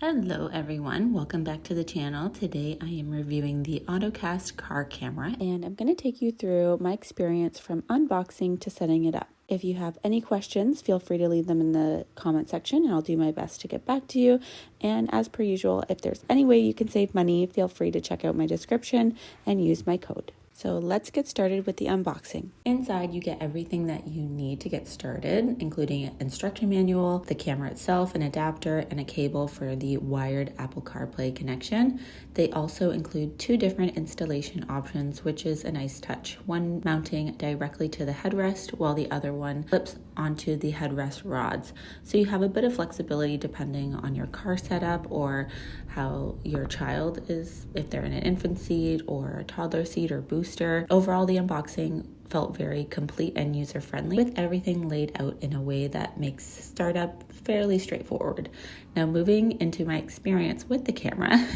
Hello everyone, welcome back to the channel. Today I am reviewing the OTTOCAST car camera and I'm going to take you through my experience from unboxing to setting it up. If you have any questions, feel free to leave them in the comment section and I'll do my best to get back to you. And as per usual, if there's any way you can save money, feel free to check out my description and use my code. So let's get started with the unboxing. Inside, you get everything that you need to get started, including an instruction manual, the camera itself, an adapter, and a cable for the wired Apple CarPlay connection. They also include two different installation options, which is a nice touch. One mounting directly to the headrest, while the other one clips onto the headrest rods. So you have a bit of flexibility depending on your car setup or how your child is, if they're in an infant seat or a toddler seat or booster. Overall, the unboxing felt very complete and user-friendly, with everything laid out in a way that makes startup fairly straightforward. Now, moving into my experience with the camera,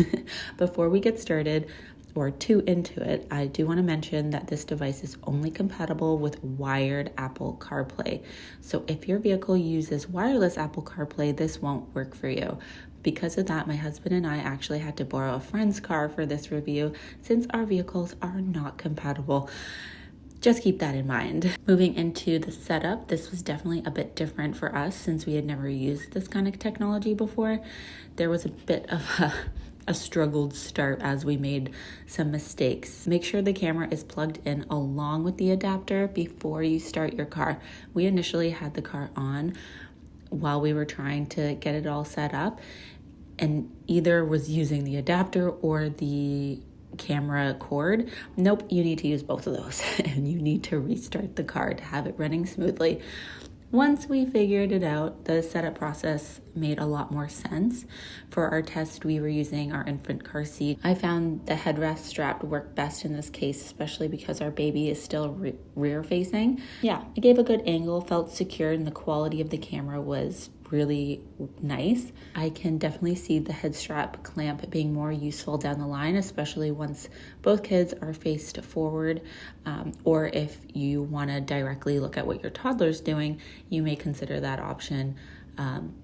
before we get started or too into it, I do want to mention that this device is only compatible with wired Apple CarPlay. So if your vehicle uses wireless Apple CarPlay, this won't work for you. Because of that, my husband and I actually had to borrow a friend's car for this review since our vehicles are not compatible. Just keep that in mind. Moving into the setup, this was definitely a bit different for us since we had never used this kind of technology before. There was a bit of a struggled start as we made some mistakes. Make sure the camera is plugged in along with the adapter before you start your car. We initially had the car on while we were trying to get it all set up, and either was using the adapter or the camera cord. Nope, you need to use both of those and you need to restart the car to have it running smoothly. Once we figured it out, the setup process made a lot more sense. For our test, we were using our infant car seat. I found the headrest strap worked best in this case, especially because our baby is still rear facing. Yeah, it gave a good angle, felt secure, and the quality of the camera was really nice. I can definitely see the head strap clamp being more useful down the line, especially once both kids are faced forward, or if you want to directly look at what your toddler's doing, you may consider that option,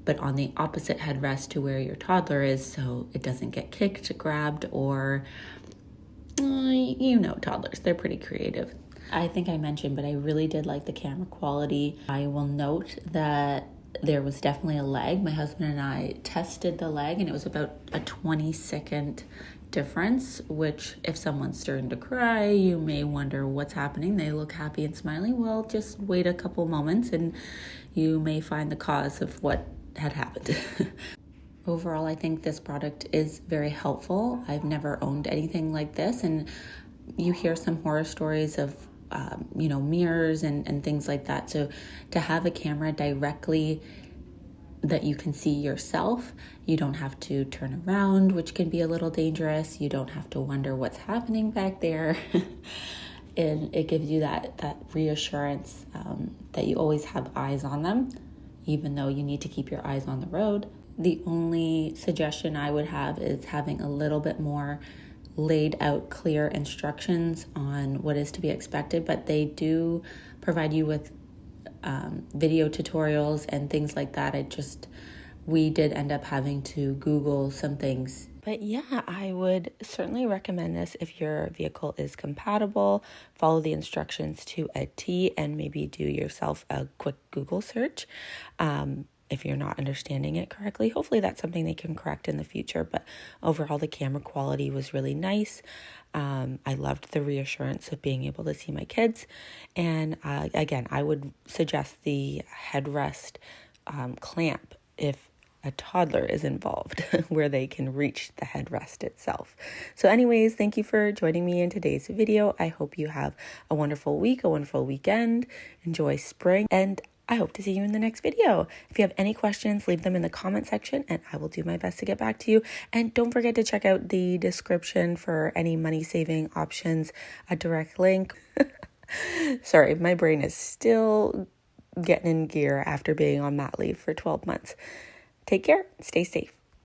but on the opposite headrest to where your toddler is, so it doesn't get kicked, grabbed, or toddlers, they're pretty creative. I think I mentioned, but I really did like the camera quality. I will note that there was definitely a lag. My husband and I tested the lag and it was about a 20-second difference, which if someone's starting to cry, you may wonder what's happening. They look happy and smiling. Well, just wait a couple moments and you may find the cause of what had happened. Overall, I think this product is very helpful. I've never owned anything like this, and you hear some horror stories of mirrors and things like that. So to have a camera directly that you can see yourself, you don't have to turn around, which can be a little dangerous. You don't have to wonder what's happening back there. And it gives you that reassurance that you always have eyes on them, even though you need to keep your eyes on the road. The only suggestion I would have is having a little bit more laid out clear instructions on what is to be expected, but they do provide you with video tutorials and things like that. We did end up having to Google some things. But yeah, I would certainly recommend this if your vehicle is compatible. Follow the instructions to a T and maybe do yourself a quick Google search. If you're not understanding it correctly, hopefully that's something they can correct in the future. But overall, the camera quality was really nice. I loved the reassurance of being able to see my kids. And again, I would suggest the headrest clamp if a toddler is involved, where they can reach the headrest itself. So anyways, thank you for joining me in today's video. I hope you have a wonderful week, a wonderful weekend. Enjoy spring, and I hope to see you in the next video. If you have any questions, leave them in the comment section and I will do my best to get back to you. And don't forget to check out the description for any money-saving options, a direct link. Sorry, my brain is still getting in gear after being on mat leave for 12 months. Take care, stay safe.